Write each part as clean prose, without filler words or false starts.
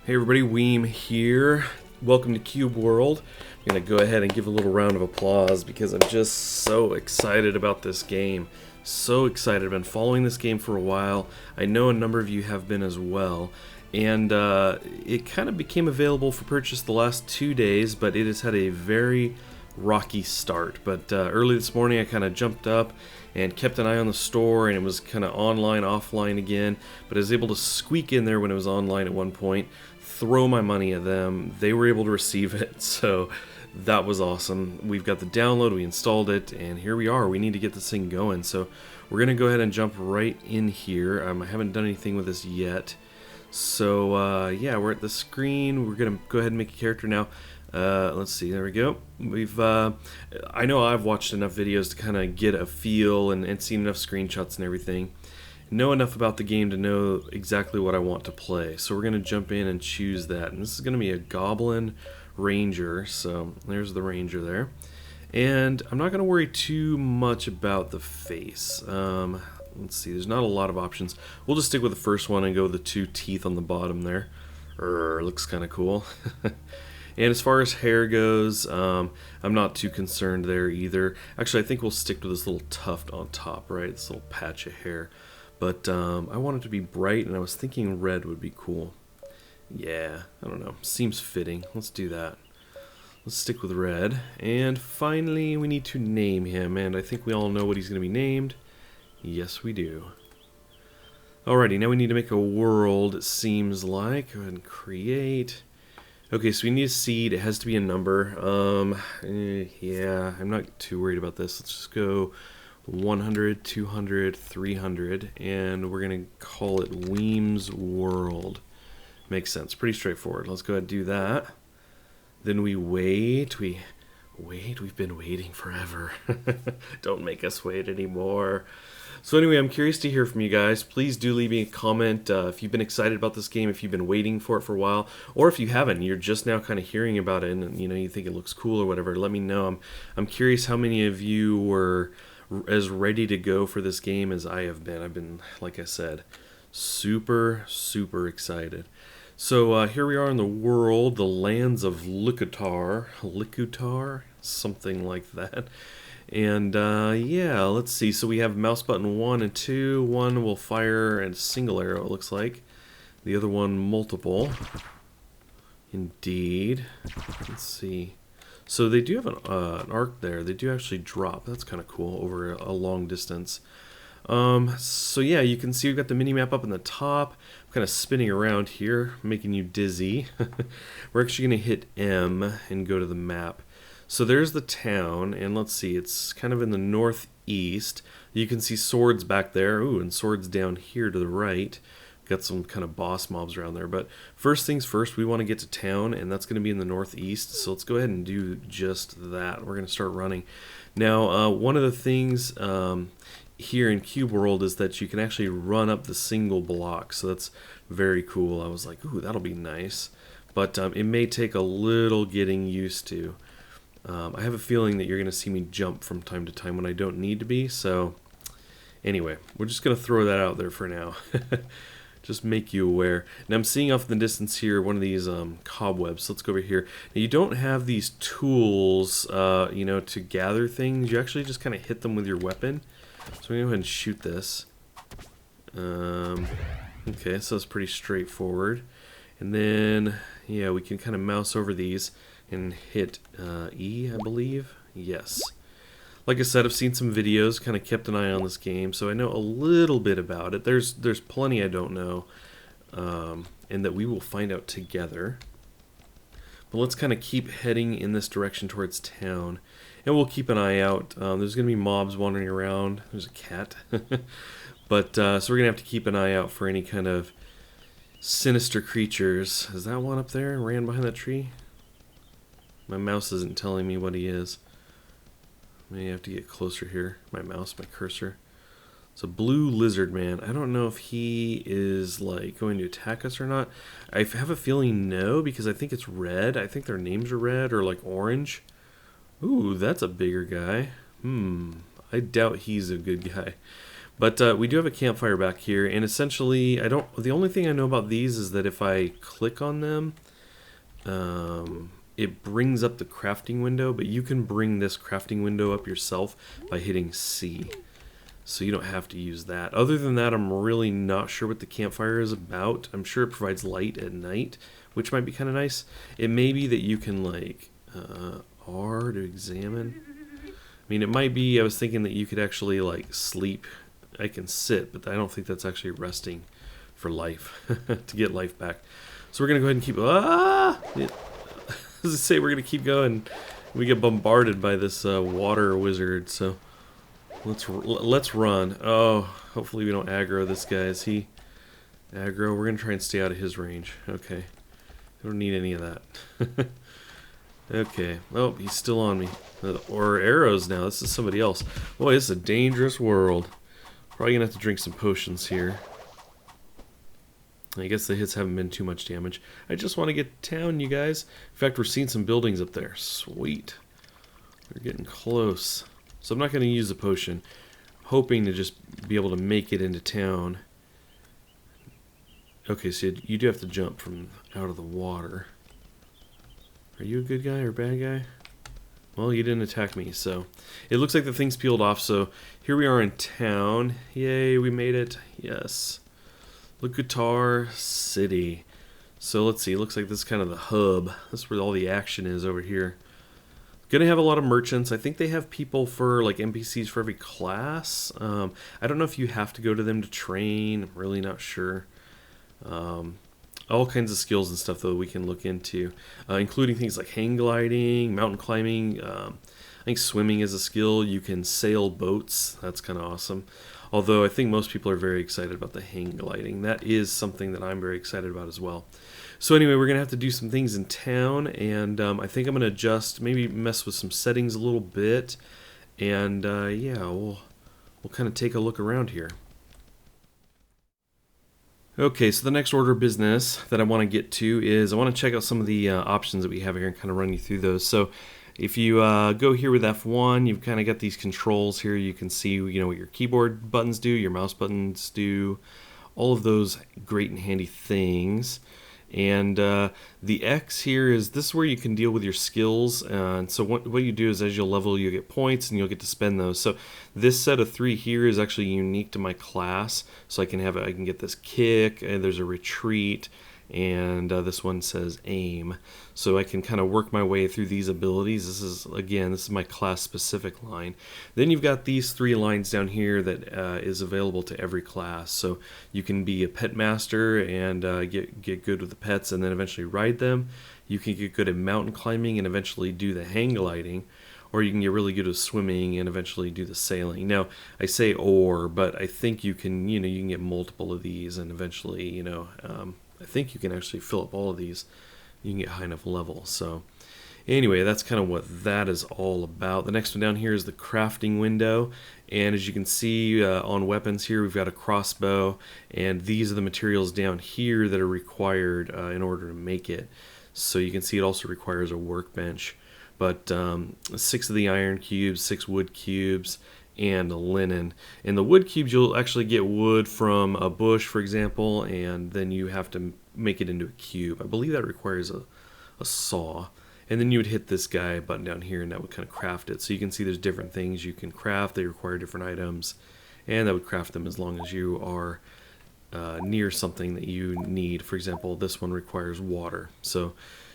Hey everybody, Weem here. Welcome to CubeWorld. I'm going to go ahead and give a little round of applause because I'm just so excited about this game. So excited. I've been following this game for a while. I know a number of you have been as well. And it kind of became available for purchase the last 2 days, but it has had a very rocky start. But early this morning I kind of jumped up and kept an eye on the store, and it was kind of online, offline again. But I was able to squeak in there when it was online at one point, throw my money at them. They were able to receive it, so that was awesome. We've got the download, we installed it, and here we are. We need to get this thing going, so we're going to go ahead and jump right in here. I haven't done anything with this yet. So yeah, we're at the screen. We're gonna go ahead and make a character now. Let's see, there we go. I know I've watched enough videos to kind of get a feel and seen enough screenshots and everything, know enough about the game to know exactly what I want to play. So we're gonna jump in and choose that, and this is gonna be a Goblin Ranger. So there's the Ranger there, and I'm not gonna worry too much about the face. Let's see, there's not a lot of options. We'll just stick with the first one and go with the 2 teeth on the bottom there. Looks kind of cool. And as far as hair goes, I'm not too concerned there either. Actually, I think we'll stick to this little tuft on top, right? This little patch of hair. But I want it to be bright, and I was thinking red would be cool. Yeah, I don't know. Seems fitting. Let's do that. Let's stick with red. And finally, we need to name him, and I think we all know what he's going to be named. Yes, we do. Alrighty, now we need to make a world, it seems like. Go ahead and create. Okay, so we need a seed. It has to be a number. Yeah, I'm not too worried about this. Let's just go 100, 200, 300, and we're going to call it Weem's World. Makes sense. Pretty straightforward. Let's go ahead and do that. Then we wait. We've been waiting forever. Don't make us wait anymore. So anyway, I'm curious to hear from you guys. Please do leave me a comment if you've been excited about this game, if you've been waiting for it for a while, or if you haven't, you're just now kind of hearing about it and you think it looks cool or whatever. Let me know. I'm curious how many of you were as ready to go for this game as I have been. I've been, like I said, super excited. So here we are in the world, the lands of Likutar, something like that. And yeah, let's see. So we have mouse button 1 and 2. One will fire a single arrow, it looks like. The other one multiple. Indeed. Let's see. So they do have an arc there. They do actually drop. That's kind of cool over a long distance. So yeah, you can see we've got the mini-map up in the top. I'm kind of spinning around here, making you dizzy. We're actually going to hit M and go to the map. So there's the town, and let's see, it's kind of in the northeast. You can see swords back there. Ooh, and swords down here to the right. Got some kind of boss mobs around there. But first things first, we want to get to town, and that's going to be in the northeast. So let's go ahead and do just that. We're going to start running. Now, one of the things here in CubeWorld is that you can actually run up the single block. So that's very cool. I was like, ooh, that'll be nice. But it may take a little getting used to. I have a feeling that you're going to see me jump from time to time when I don't need to be. So anyway, we're just going to throw that out there for now. Just make you aware. Now I'm seeing off in the distance here one of these cobwebs. So let's go over here. Now you don't have these tools, to gather things. You actually just kind of hit them with your weapon. So I'm going to go ahead and shoot this. Okay, so it's pretty straightforward. And then, yeah, we can kind of mouse over these and hit E, I believe. Yes. Like I said, I've seen some videos, kind of kept an eye on this game, so I know a little bit about it. There's plenty I don't know, and that we will find out together. But let's kind of keep heading in this direction towards town, and we'll keep an eye out. There's going to be mobs wandering around. There's a cat. But so we're going to have to keep an eye out for any kind of sinister creatures. Is that one up there? Ran behind that tree? My mouse isn't telling me what he is. May have to get closer here. My mouse, my cursor. It's a blue lizard man. I don't know if he is like going to attack us or not. I have a feeling no, because I think it's red. I think their names are red or like orange. Ooh, that's a bigger guy. I doubt he's a good guy. But we do have a campfire back here, and essentially, the only thing I know about these is that if I click on them, it brings up the crafting window, but you can bring this crafting window up yourself by hitting C. So you don't have to use that. Other than that, I'm really not sure what the campfire is about. I'm sure it provides light at night, which might be kind of nice. It may be that you can, like, R to examine. I mean, it might be, I was thinking that you could actually, like, sleep. I can sit, but I don't think that's actually resting for life, to get life back. So we're going to go ahead and keep, as I say, we're going to keep going. We get bombarded by this water wizard, so let's run. Oh, hopefully we don't aggro this guy. Is he aggro? We're going to try and stay out of his range. Okay. I don't need any of that. Okay. Oh, he's still on me. Or arrows now. This is somebody else. Boy, this is a dangerous world. Probably going to have to drink some potions here. I guess the hits haven't been too much damage. I just want to get to town, you guys. In fact, we're seeing some buildings up there. Sweet. We're getting close. So I'm not going to use the potion. Hoping to just be able to make it into town. Okay, so you do have to jump from out of the water. Are you a good guy or a bad guy? Well, you didn't attack me, so... It looks like the thing's peeled off, so here we are in town. Yay, we made it. Yes. Guitar City. So let's see, it looks like this is kind of the hub. This is where all the action is over here. Gonna have a lot of merchants. I think they have people for, like, NPCs for every class. I don't know if you have to go to them to train. I'm really not sure. All kinds of skills and stuff, though, we can look into, including things like hang gliding, mountain climbing. I think swimming is a skill. You can sail boats. That's kind of awesome. Although I think most people are very excited about the hang gliding. That is something that I'm very excited about as well. So anyway, we're going to have to do some things in town, and I think I'm going to adjust, maybe mess with some settings a little bit, and yeah, we'll kind of take a look around here. Okay, so the next order of business that I want to get to is I want to check out some of the options that we have here and kind of run you through those. So if you go here with F1, you've kind of got these controls here. You can see, you know, what your keyboard buttons do, your mouse buttons do, all of those great and handy things. And the X here is, this is where you can deal with your skills. And so what you do is, as you'll level, you'll get points and you'll get to spend those. So this set of 3 here is actually unique to my class. So I can get this kick, and there's a retreat, and this one says aim. So I can kind of work my way through these abilities. This is my class specific line. Then you've got these 3 lines down here that is available to every class. So you can be a pet master and get good with the pets and then eventually ride them. You can get good at mountain climbing and eventually do the hang gliding. Or you can get really good at swimming and eventually do the sailing. Now, I say or, but I think you can get multiple of these and eventually, I think you can actually fill up all of these. You can get high enough level. So anyway, that's kind of what that is all about. The next one down here is the crafting window. And as you can see on weapons here, we've got a crossbow. And these are the materials down here that are required in order to make it. So you can see it also requires a workbench. But 6 of the iron cubes, 6 wood cubes, and a linen. In the wood cubes, you'll actually get wood from a bush, for example, and then you have to make it into a cube. I believe that requires a saw. And then you would hit this guy button down here, and that would kind of craft it. So you can see there's different things you can craft. They require different items, and that would craft them as long as you are near something that you need. For example, this one requires water. So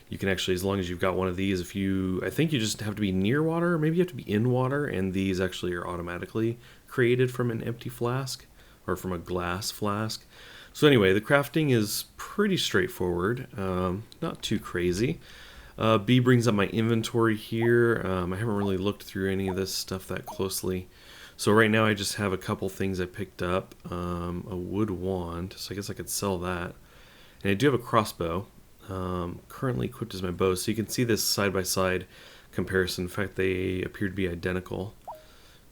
you can actually, as long as you've got one of these, I think you just have to be near water, maybe you have to be in water, and these actually are automatically created from an empty flask, or from a glass flask. So anyway, the crafting is pretty straightforward, not too crazy. B brings up my inventory here. I haven't really looked through any of this stuff that closely. So right now I just have a couple things I picked up. A wood wand, so I guess I could sell that. And I do have a crossbow. Currently equipped as my bow, so you can see this side-by-side comparison. In fact, they appear to be identical.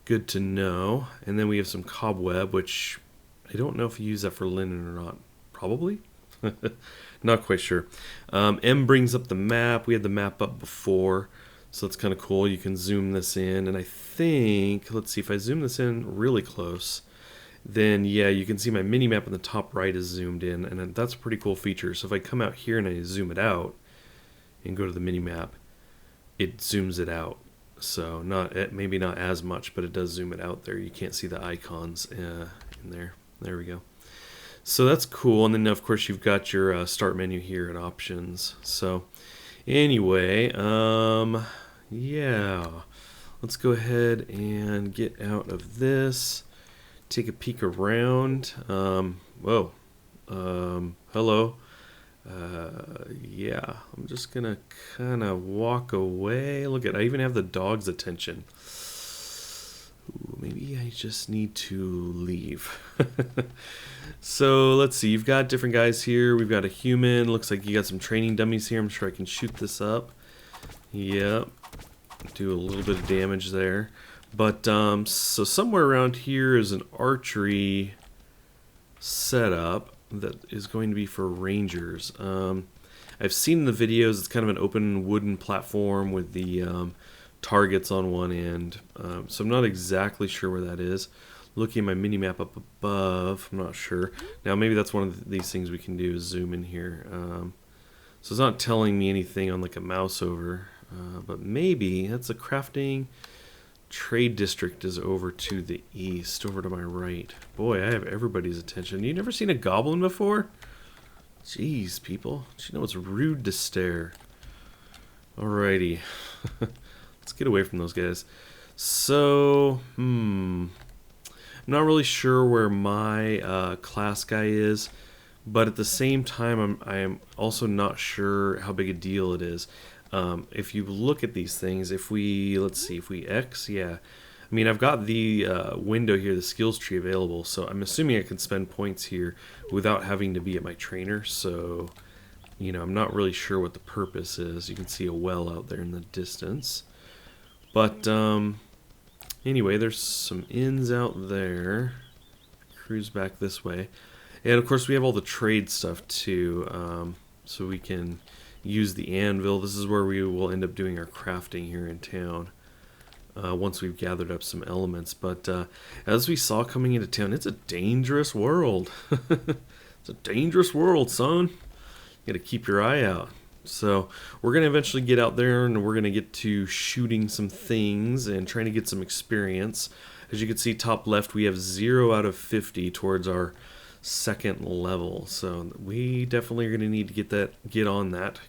Good to know. And then we have some cobweb, which I don't know if you use that for linen or not. Probably? Not quite sure. M brings up the map. We had the map up before, so that's kind of cool. You can zoom this in, and I think, let's see, if I zoom this in really close, then yeah, you can see my mini map in the top right is zoomed in, and that's a pretty cool feature. So if I come out here and I zoom it out and go to the mini map, it zooms it out. So maybe not as much, but it does zoom it out there. You can't see the icons in there. There we go. So that's cool. And then of course you've got your start menu here and options. So anyway, yeah, let's go ahead and get out of this. Take a peek around. Whoa. Hello. Yeah, I'm just gonna kind of walk away. Look at, I even have the dog's attention. Ooh, maybe I just need to leave. So let's see, you've got different guys here. We've got a human. Looks like you got some training dummies here. I'm sure I can shoot this up. Yep. Do a little bit of damage there. But so somewhere around here is an archery setup that is going to be for rangers. I've seen the videos. It's kind of an open wooden platform with the targets on one end. So I'm not exactly sure where that is. Looking at my mini map up above, I'm not sure. Now maybe that's one of these things we can do is zoom in here. So it's not telling me anything on like a mouse over, but maybe that's a crafting. Trade district is over to the east, over to my right. Boy, I have everybody's attention. You never seen a goblin before? Jeez, people. You know it's rude to stare. Alrighty. Let's get away from those guys. So, I'm not really sure where my class guy is, but at the same time, I am also not sure how big a deal it is. If you look at these things, let's see, if we X, yeah. I mean, I've got the window here, the skills tree available, so I'm assuming I can spend points here without having to be at my trainer, so, you know, I'm not really sure what the purpose is. You can see a well out there in the distance. But, anyway, there's some inns out there. Cruise back this way. And, of course, we have all the trade stuff, too, so we can use the anvil. This is where we will end up doing our crafting here in town once we've gathered up some elements. But as we saw coming into town, it's a dangerous world. It's a dangerous world, son. You gotta keep your eye out. So we're gonna eventually get out there and we're gonna get to shooting some things and trying to get some experience. As you can see, top left, we have 0 out of 50 towards our second level, so we definitely are going to need to get on that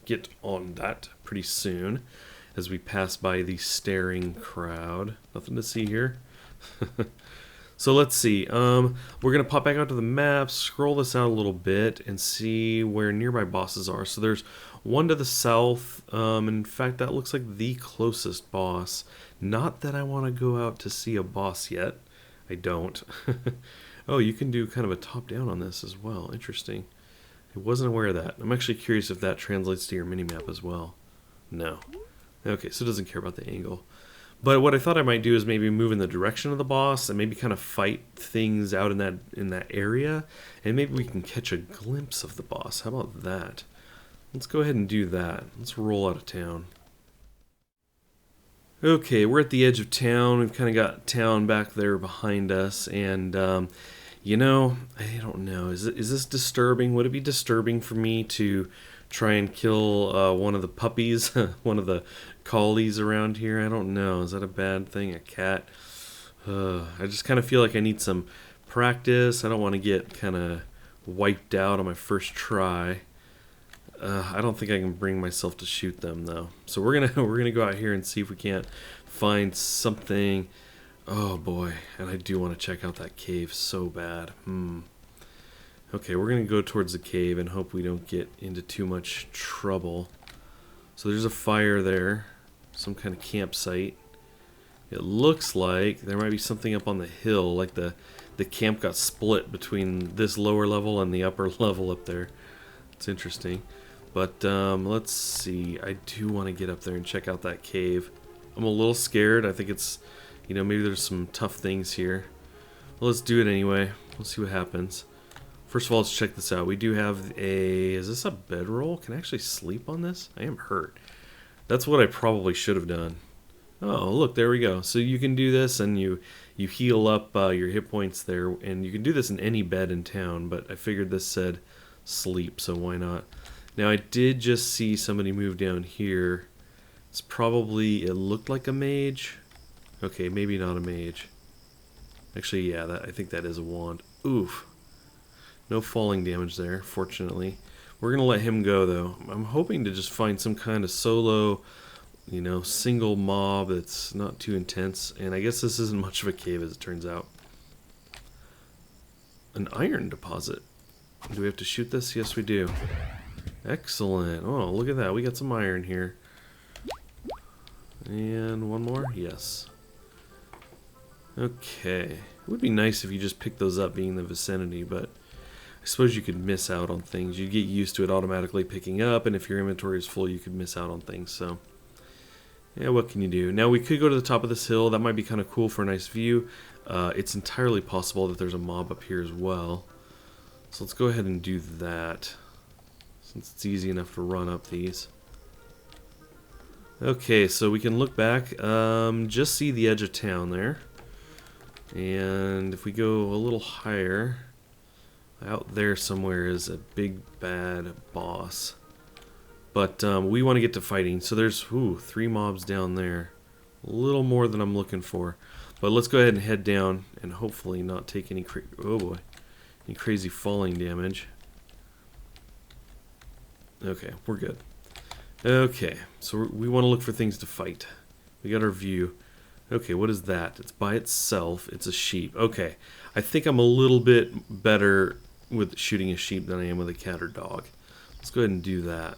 pretty soon as we pass by the staring crowd. Nothing to see here. So let's see, we're going to pop back out to the map, scroll this out a little bit and see where nearby bosses are. So there's one to the south. In fact, that looks like the closest boss. Not that I want to go out to see a boss yet. I don't. Oh, you can do kind of a top-down on this as well. Interesting. I wasn't aware of that. I'm actually curious if that translates to your mini-map as well. No. Okay, so it doesn't care about the angle. But what I thought I might do is maybe move in the direction of the boss and maybe kind of fight things out in that area. And maybe we can catch a glimpse of the boss. How about that? Let's go ahead and do that. Let's roll out of town. Okay, we're at the edge of town. We've kind of got town back there behind us, and you know, I don't know. Is this disturbing? Would it be disturbing for me to try and kill one of the puppies, one of the collies around here? I don't know. Is that a bad thing? A cat? I just kind of feel like I need some practice. I don't want to get kind of wiped out on my first try. I don't think I can bring myself to shoot them though. So we're gonna go out here and see if we can't find something. Oh boy, and I do want to check out that cave so bad. Okay, we're gonna go towards the cave and hope we don't get into too much trouble. So there's a fire there, some kind of campsite. It looks like there might be something up on the hill, like the camp got split between this lower level and the upper level up there. It's interesting. But let's see. I do want to get up there and check out that cave. I'm a little scared. I think it's, you know, maybe there's some tough things here. Well, let's do it anyway. We'll see what happens. First of all, let's check this out. We do have is this a bedroll? Can I actually sleep on this? I am hurt. That's what I probably should have done. Oh, look, there we go. So you can do this and you you heal up your hit points there, and you can do this in any bed in town, but I figured this said sleep, so why not? Now I did just see somebody move down here. It's probably, it looked like a mage. Okay, maybe not a mage. Actually, yeah, I think that is a wand. Oof. No falling damage there, fortunately. We're going to let him go, though. I'm hoping to just find some kind of solo, you know, single mob that's not too intense. And I guess this isn't much of a cave, as it turns out. An iron deposit. Do we have to shoot this? Yes, we do. Excellent. Oh, look at that. We got some iron here. And one more? Yes. Okay. It would be nice if you just picked those up being in the vicinity, but I suppose you could miss out on things. You'd get used to it automatically picking up, and if your inventory is full, you could miss out on things, so yeah, what can you do? Now, we could go to the top of this hill. That might be kind of cool for a nice view. It's entirely possible that there's a mob up here as well. So let's go ahead and do that, since it's easy enough to run up these. Okay, so we can look back, just see the edge of town there. And if we go a little higher, out there somewhere is a big bad boss. But we want to get to fighting, so there's 3 mobs down there. A little more than I'm looking for. But let's go ahead and head down and hopefully not take any any crazy falling damage. Okay, we're good. Okay, so we want to look for things to fight. We got our view. Okay, what is that? It's by itself. It's a sheep. Okay, I think I'm a little bit better with shooting a sheep than I am with a cat or dog. Let's go ahead and do that.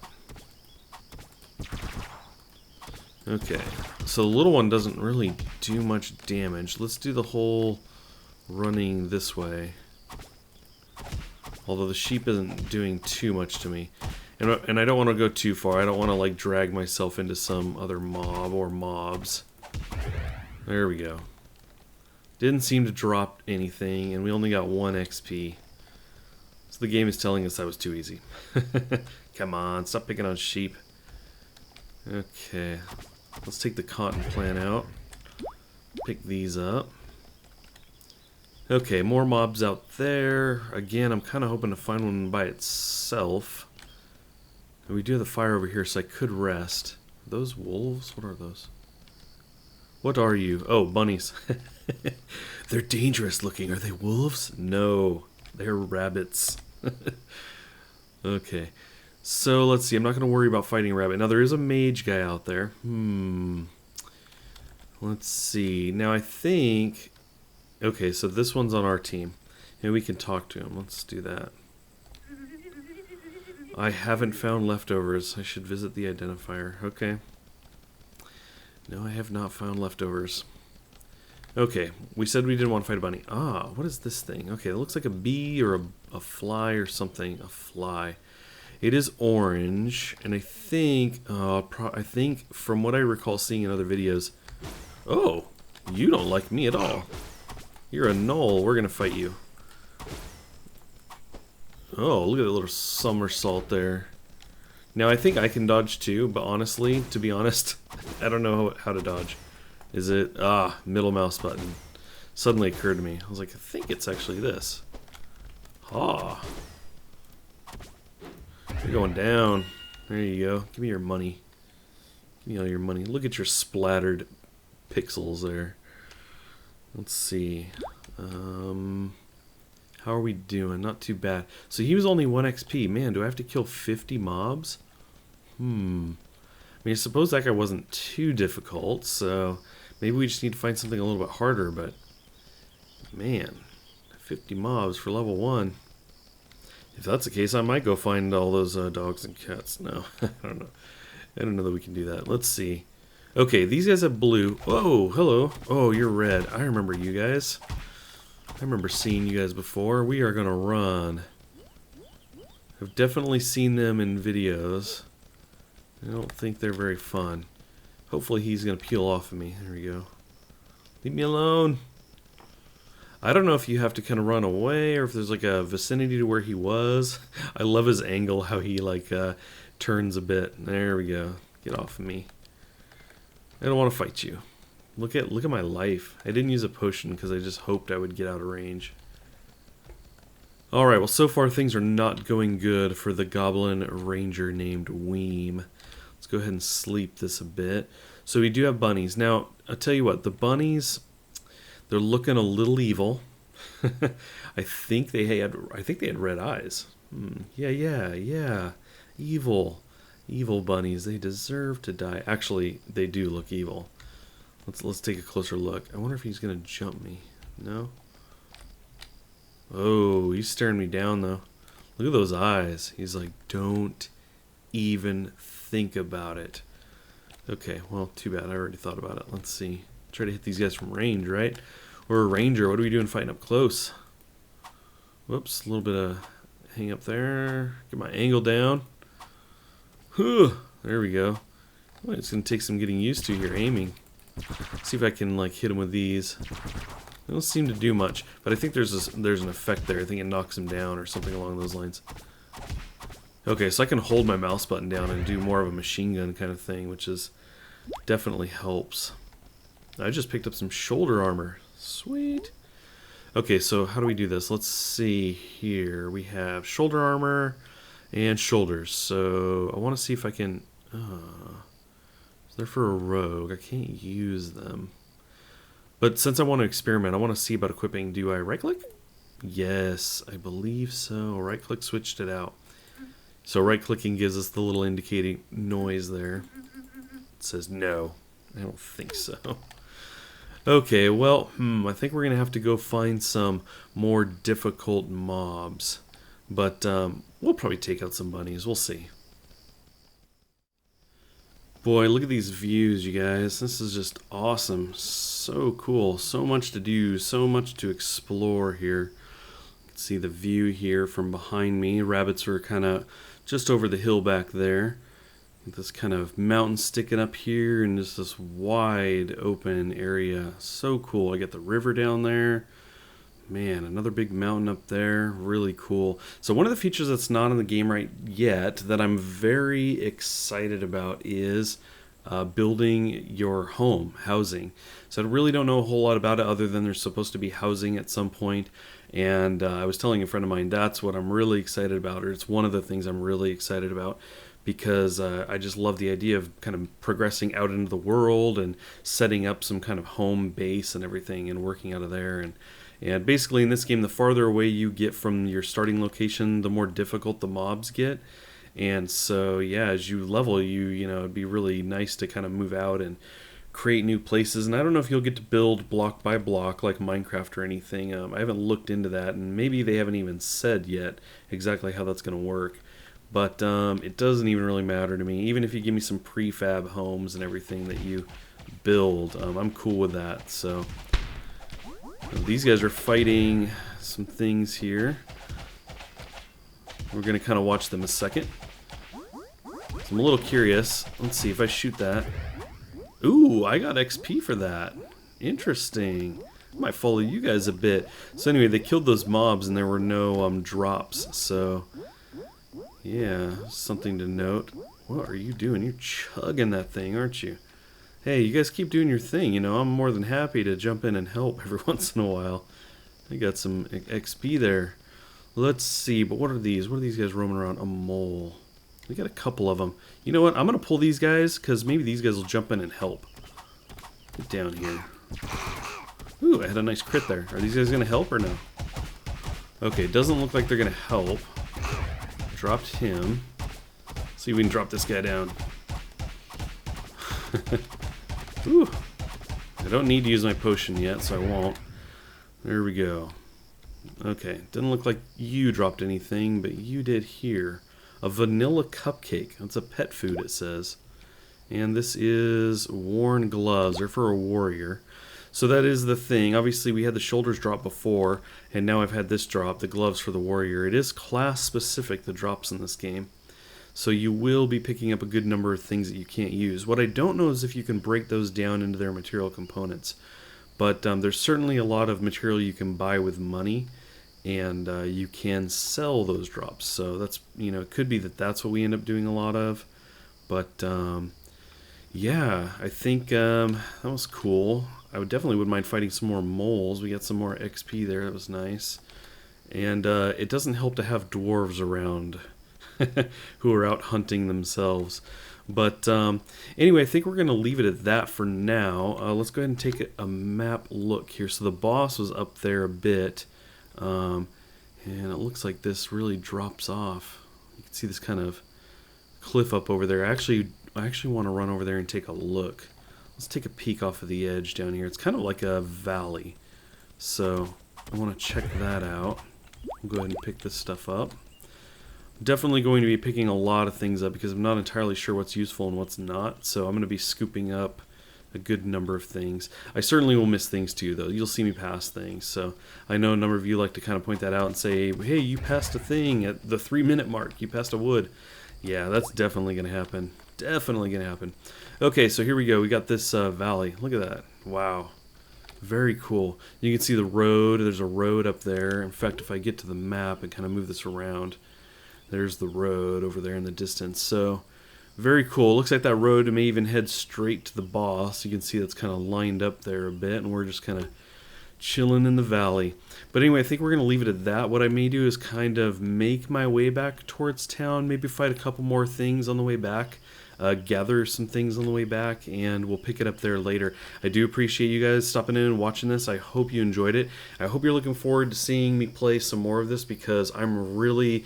Okay, so the little one doesn't really do much damage. Let's do the whole running this way. Although the sheep isn't doing too much to me. And I don't want to go too far. I don't want to like drag myself into some other mob or mobs. There we go. Didn't seem to drop anything, and we only got 1 XP. So the game is telling us that was too easy. Come on, stop picking on sheep. Okay, let's take the cotton plant out. Pick these up. Okay, more mobs out there. Again, I'm kind of hoping to find one by itself. And we do have the fire over here, so I could rest. Are those wolves? What are those? What are you? Oh, bunnies. They're dangerous looking. Are they wolves? No, they're rabbits. Okay, so let's see. I'm not going to worry about fighting a rabbit. Now, there is a mage guy out there. Let's see. Now, I think... Okay, so this one's on our team. And we can talk to him. Let's do that. I haven't found leftovers. I should visit the identifier. Okay. No, I have not found leftovers. Okay, we said we didn't want to fight a bunny. Ah, what is this thing? Okay, it looks like a bee or a fly or something. A fly. It is orange, and I think from what I recall seeing in other videos... Oh, you don't like me at all. You're a gnoll. We're going to fight you. Oh, look at that little somersault there. Now, I think I can dodge too, but honestly, to be honest, I don't know how to dodge. Is it... middle mouse button. Suddenly occurred to me. I was like, I think it's actually this. Ah. You're going down. There you go. Give me your money. Give me all your money. Look at your splattered pixels there. Let's see. How are we doing? Not too bad. So he was only 1 XP. Man, do I have to kill 50 mobs? I mean, I suppose that guy wasn't too difficult, so maybe we just need to find something a little bit harder, but man, 50 mobs for level 1. If that's the case, I might go find all those dogs and cats. No, I don't know. I don't know that we can do that. Let's see. Okay, these guys have blue. Whoa, hello. Oh, you're red. I remember you guys. I remember seeing you guys before. We are going to run. I've definitely seen them in videos. I don't think they're very fun. Hopefully he's going to peel off of me. There we go. Leave me alone. I don't know if you have to kind of run away or if there's like a vicinity to where he was. I love his angle, how he like turns a bit. There we go. Get off of me. I don't want to fight you. Look at my life. I didn't use a potion because I just hoped I would get out of range. Alright, well so far things are not going good for the Goblin Ranger named Weem. Let's go ahead and sleep this a bit. So we do have bunnies. Now, I'll tell you what, the bunnies, they're looking a little evil. I think they had red eyes. Yeah. Evil. Evil bunnies. They deserve to die. Actually, they do look evil. Let's take a closer look. I wonder if he's gonna jump me. No? Oh, he's staring me down though. Look at those eyes. He's like, don't even think about it. Okay, well, too bad. I already thought about it. Let's see. Try to hit these guys from range, right? We're a ranger. What are we doing fighting up close? Whoops, a little bit of hang up there. Get my angle down. Whew, there we go. Well, it's going to take some getting used to here, aiming. See if I can like hit him with these. They don't seem to do much, but I think there's an effect there. I think it knocks him down or something along those lines. Okay, so I can hold my mouse button down and do more of a machine gun kind of thing, which is definitely helps. I just picked up some shoulder armor. Sweet. Okay, so how do we do this? Let's see here. We have shoulder armor and shoulders. So I want to see if I can... they're for a rogue. I can't use them. But since I want to experiment, I want to see about equipping. Do I right-click? Yes, I believe so. Right-click switched it out. So right-clicking gives us the little indicating noise there. It says no. I don't think so. Okay, well, I think we're going to have to go find some more difficult mobs. But we'll probably take out some bunnies. We'll see. Boy, look at these views, you guys. This is just awesome. So cool. So much to do. So much to explore here. You can see the view here from behind me. Rabbits are kind of just over the hill back there. This kind of mountain sticking up here and just this wide open area. So cool. I got the river down there. Man, another big mountain up there. Really cool. So one of the features that's not in the game right yet that I'm very excited about is building your home, housing. So I really don't know a whole lot about it other than there's supposed to be housing at some point. And I was telling a friend of mine that's what I'm really excited about, or it's one of the things I'm really excited about, because I just love the idea of kind of progressing out into the world and setting up some kind of home base and everything and working out of there. And basically in this game, the farther away you get from your starting location, the more difficult the mobs get. And so, yeah, as you level, you know, it'd be really nice to kind of move out and create new places. And I don't know if you'll get to build block by block like Minecraft or anything. I haven't looked into that, and maybe they haven't even said yet exactly how that's going to work. But it doesn't even really matter to me. Even if you give me some prefab homes and everything that you build, I'm cool with that. So these guys are fighting some things here. We're going to kind of watch them a second. So I'm a little curious. Let's see if I shoot that. Ooh, I got XP for that. Interesting. I might follow you guys a bit. So anyway, they killed those mobs and there were no drops. So yeah, something to note. What are you doing? You're chugging that thing, aren't you? Hey, you guys keep doing your thing. You know, I'm more than happy to jump in and help every once in a while. I got some XP there. Let's see, but what are these? What are these guys roaming around? A mole. We got a couple of them. You know what? I'm going to pull these guys because maybe these guys will jump in and help. Get down here. Ooh, I had a nice crit there. Are these guys going to help or no? Okay, it doesn't look like they're going to help. Dropped him. See if we can drop this guy down. Ooh. I don't need to use my potion yet, so I won't. There we go. Okay, doesn't look like you dropped anything, but you did here. A vanilla cupcake. That's a pet food, it says. And this is worn gloves. They're for a warrior. So that is the thing. Obviously, we had the shoulders drop before, and now I've had this drop, the gloves for the warrior. It is class-specific, the drops in this game. So you will be picking up a good number of things that you can't use. What I don't know is if you can break those down into their material components. But there's certainly a lot of material you can buy with money, and you can sell those drops. So that's, you know, it could be that that's what we end up doing a lot of. But yeah, I think that was cool. I wouldn't mind fighting some more moles. We got some more XP there. That was nice. And it doesn't help to have dwarves around who are out hunting themselves. But anyway, I think we're going to leave it at that for now. Let's go ahead and take a map look here. So the boss was up there a bit. And it looks like this really drops off. You can see this kind of cliff up over there. I actually want to run over there and take a look. Let's take a peek off of the edge down here. It's kind of like a valley. So I want to check that out. We'll go ahead and pick this stuff up. Definitely going to be picking a lot of things up because I'm not entirely sure what's useful and what's not. So I'm going to be scooping up a good number of things. I certainly will miss things too, though. You'll see me pass things. So I know a number of you like to kind of point that out and say, hey, you passed a thing at the 3-minute mark. You passed a wood. Yeah, that's definitely going to happen. Definitely going to happen. Okay, so here we go. We got this valley. Look at that. Wow. Very cool. You can see the road. There's a road up there. In fact, if I get to the map and kind of move this around, there's the road over there in the distance. So very cool. Looks like that road may even head straight to the boss. You can see that's kind of lined up there a bit, and we're just kind of chilling in the valley. But anyway, I think we're going to leave it at that. What I may do is kind of make my way back towards town, maybe fight a couple more things on the way back, gather some things on the way back, and we'll pick it up there later. I do appreciate you guys stopping in and watching this. I hope you enjoyed it. I hope you're looking forward to seeing me play some more of this because I'm really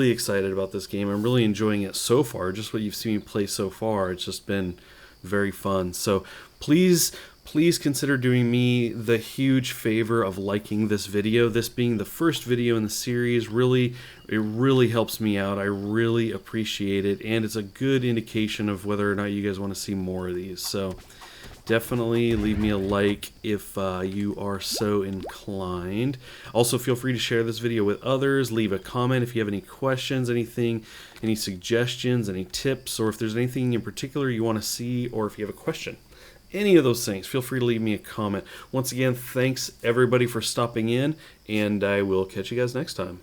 excited about this game. I'm really enjoying it so far. Just what you've seen me play so far, it's just been very fun. So please consider doing me the huge favor of liking this video. This being the first video in the series, it really helps me out. I really appreciate it, and it's a good indication of whether or not you guys want to see more of these. So definitely leave me a like if you are so inclined. Also, feel free to share this video with others. Leave a comment if you have any questions, any suggestions, any tips, or if there's anything in particular you want to see, or if you have a question. Any of those things, feel free to leave me a comment. Once again, thanks everybody for stopping in, and I will catch you guys next time.